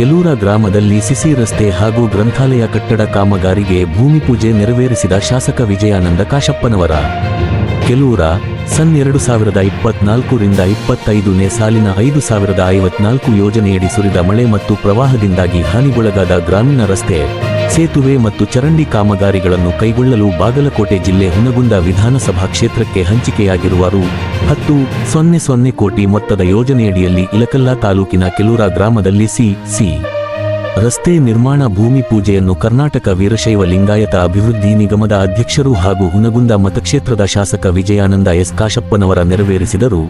ಕೆಲೂರ ಗ್ರಾಮದಲ್ಲಿ ಸಿಸಿ ರಸ್ತೆ ಹಾಗೂ ಗ್ರಂಥಾಲಯ ಕಟ್ಟಡ ಕಾಮಗಾರಿಗೆ ಭೂಮಿ ಪೂಜೆ ನೆರವೇರಿಸಿದ ಶಾಸಕ ವಿಜಯಾನಂದ ಕಾಶಪ್ಪನವರ. ಕೆಲೂರ ಸನ್ 2024ರಿಂದ 25ನೇ ಸಾಲಿನ 5054 ಯೋಜನೆಯಡಿ ಸುರಿದ ಮಳೆ ಮತ್ತು ಪ್ರವಾಹದಿಂದಾಗಿ ಹಾನಿಗೊಳಗಾದ ಗ್ರಾಮೀಣ ರಸ್ತೆ, ಸೇತುವೆ ಮತ್ತು ಚರಂಡಿ ಕಾಮಗಾರಿಗಳನ್ನು ಕೈಗೊಳ್ಳಲು ಬಾಗಲಕೋಟೆ ಜಿಲ್ಲೆ ಹುನಗುಂದ ವಿಧಾನಸಭಾ ಕ್ಷೇತ್ರಕ್ಕೆ ಹಂಚಿಕೆಯಾಗಿರುವ ರು. 10,00 ಕೋಟಿ ಮೊತ್ತದ ಯೋಜನೆಯಡಿಯಲ್ಲಿ ಇಲಕಲ್ಲ ತಾಲೂಕಿನ ಕೆಲೂರ ಗ್ರಾಮದಲ್ಲಿ ಸಿ. ರಸ್ತೆ ನಿರ್ಮಾಣ ಭೂಮಿ ಪೂಜೆಯನ್ನು ಕರ್ನಾಟಕ ವೀರಶೈವ ಲಿಂಗಾಯತ ಅಭಿವೃದ್ಧಿ ನಿಗಮದ ಅಧ್ಯಕ್ಷರು ಹಾಗೂ ಹುನಗುಂದ ಮತಕ್ಷೇತ್ರದ ಶಾಸಕ ವಿಜಯಾನಂದ ಎಸ್ ಕಾಶಪ್ಪನವರ ನೆರವೇರಿಸಿದರು.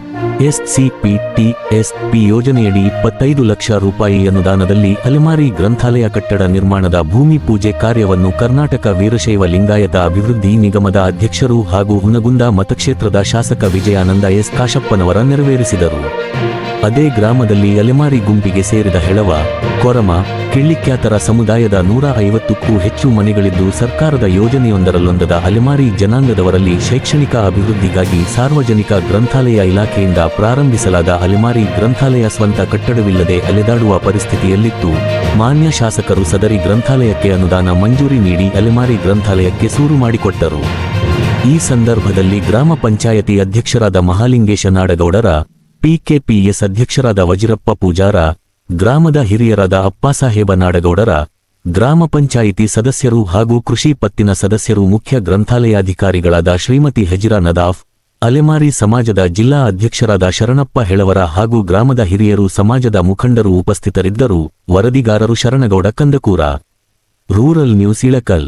SCPTSP ಯೋಜನೆಯಡಿ 25 ಲಕ್ಷ ರೂಪಾಯಿ ಅನುದಾನದಲ್ಲಿ ಅಲೆಮಾರಿ ಗ್ರಂಥಾಲಯ ಕಟ್ಟಡ ನಿರ್ಮಾಣದ ಭೂಮಿ ಪೂಜೆ ಕಾರ್ಯವನ್ನು ಕರ್ನಾಟಕ ವೀರಶೈವ ಲಿಂಗಾಯತ ಅಭಿವೃದ್ಧಿ ನಿಗಮದ ಅಧ್ಯಕ್ಷರು ಹಾಗೂ ಹುನಗುಂದ ಮತಕ್ಷೇತ್ರದ ಶಾಸಕ ವಿಜಯಾನಂದ ಎಸ್ ಕಾಶಪ್ಪನವರ ನೆರವೇರಿಸಿದರು. ಅದೇ ಗ್ರಾಮದಲ್ಲಿ ಅಲೆಮಾರಿ ಗುಂಪಿಗೆ ಸೇರಿದ ಹೆಳವ, ಕೊರಮ, ಕಿಳ್ಳಿಕ್ಯಾತರ ಸಮುದಾಯದ 150ಕ್ಕೂ ಹೆಚ್ಚು ಮನೆಗಳಿದ್ದು ಸರ್ಕಾರದ ಯೋಜನೆಯೊಂದರಲ್ಲೊಂದದ ಅಲೆಮಾರಿ ಜನಾಂಗದವರಲ್ಲಿ ಶೈಕ್ಷಣಿಕ ಅಭಿವೃದ್ಧಿಗಾಗಿ ಸಾರ್ವಜನಿಕ ಗ್ರಂಥಾಲಯ ಇಲಾಖೆಯಿಂದ ಪ್ರಾರಂಭಿಸಲಾದ ಅಲೆಮಾರಿ ಗ್ರಂಥಾಲಯ ಸ್ವಂತ ಕಟ್ಟಡವಿಲ್ಲದೆ ಅಲೆದಾಡುವ ಪರಿಸ್ಥಿತಿಯಲ್ಲಿತ್ತು. ಮಾನ್ಯ ಶಾಸಕರು ಸದರಿ ಗ್ರಂಥಾಲಯಕ್ಕೆ ಅನುದಾನ ಮಂಜೂರಿ ನೀಡಿ ಅಲೆಮಾರಿ ಗ್ರಂಥಾಲಯಕ್ಕೆ ಸೂರು ಮಾಡಿಕೊಟ್ಟರು. ಈ ಸಂದರ್ಭದಲ್ಲಿ ಗ್ರಾಮ ಪಂಚಾಯತಿ ಅಧ್ಯಕ್ಷರಾದ ಮಹಾಲಿಂಗೇಶ ನಾಡಗೌಡರ, PKPS ಅಧ್ಯಕ್ಷರಾದ ವಜಿರಪ್ಪ ಪೂಜಾರ, ಗ್ರಾಮದ ಹಿರಿಯರಾದ ಅಪ್ಪಾಸಾಹೇಬ ನಾಡಗೌಡರ, ಗ್ರಾಮ ಪಂಚಾಯಿತಿ ಸದಸ್ಯರು ಹಾಗೂ ಕೃಷಿ ಪತ್ತಿನ ಸದಸ್ಯರು, ಮುಖ್ಯ ಗ್ರಂಥಾಲಯಾಧಿಕಾರಿಗಳಾದ ಶ್ರೀಮತಿ ಹಜಿರಾ ನದಾಫ್, ಅಲೆಮಾರಿ ಸಮಾಜದ ಜಿಲ್ಲಾ ಅಧ್ಯಕ್ಷರಾದ ಶರಣಪ್ಪ ಹೆಳವರ ಹಾಗೂ ಗ್ರಾಮದ ಹಿರಿಯರು, ಸಮಾಜದ ಮುಖಂಡರು ಉಪಸ್ಥಿತರಿದ್ದರು. ವರದಿಗಾರರು ಶರಣಗೌಡ ಕಂದಕೂರ, ರೂರಲ್ ನ್ಯೂಸ್ ಇಳಕಲ್.